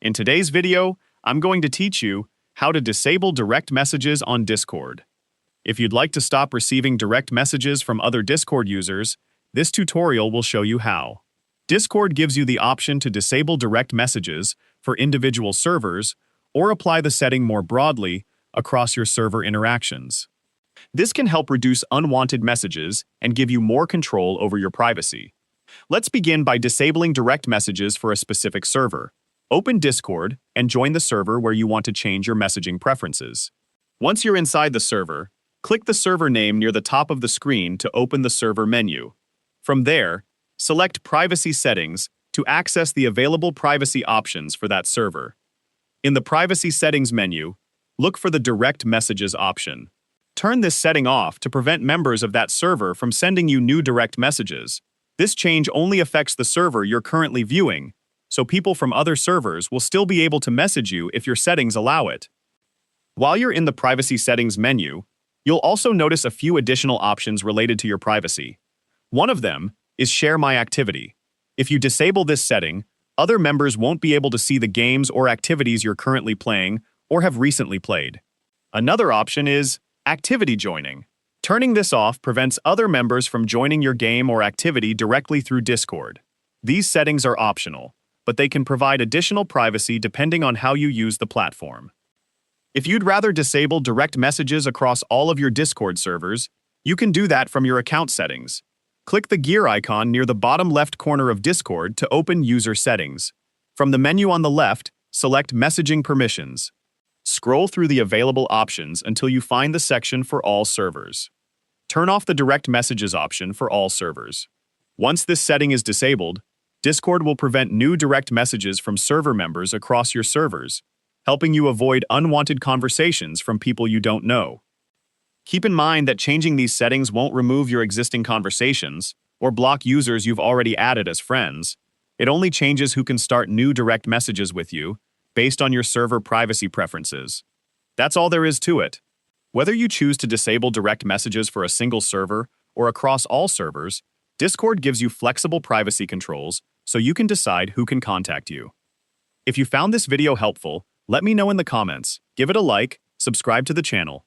In today's video, I'm going to teach you how to disable direct messages on Discord. If you'd like to stop receiving direct messages from other Discord users, this tutorial will show you how. Discord gives you the option to disable direct messages for individual servers or apply the setting more broadly across your server interactions. This can help reduce unwanted messages and give you more control over your privacy. Let's begin by disabling direct messages for a specific server. Open Discord and join the server where you want to change your messaging preferences. Once you're inside the server, click the server name near the top of the screen to open the server menu. From there, select Privacy Settings to access the available privacy options for that server. In the Privacy Settings menu, look for the Direct Messages option. Turn this setting off to prevent members of that server from sending you new direct messages. This change only affects the server you're currently viewing, so people from other servers will still be able to message you if your settings allow it. While you're in the Privacy Settings menu, you'll also notice a few additional options related to your privacy. One of them is Share My Activity. If you disable this setting, other members won't be able to see the games or activities you're currently playing or have recently played. Another option is Activity Joining. Turning this off prevents other members from joining your game or activity directly through Discord. These settings are optional, but they can provide additional privacy depending on how you use the platform. If you'd rather disable direct messages across all of your Discord servers, you can do that from your account settings. Click the gear icon near the bottom left corner of Discord to open User Settings. From the menu on the left, select Messaging Permissions. Scroll through the available options until you find the section for all servers. Turn off the Direct Messages option for all servers. Once this setting is disabled, Discord will prevent new direct messages from server members across your servers, helping you avoid unwanted conversations from people you don't know. Keep in mind that changing these settings won't remove your existing conversations or block users you've already added as friends. It only changes who can start new direct messages with you based on your server privacy preferences. That's all there is to it. Whether you choose to disable direct messages for a single server or across all servers, Discord gives you flexible privacy controls so you can decide who can contact you. If you found this video helpful, let me know in the comments, give it a like, subscribe to the channel,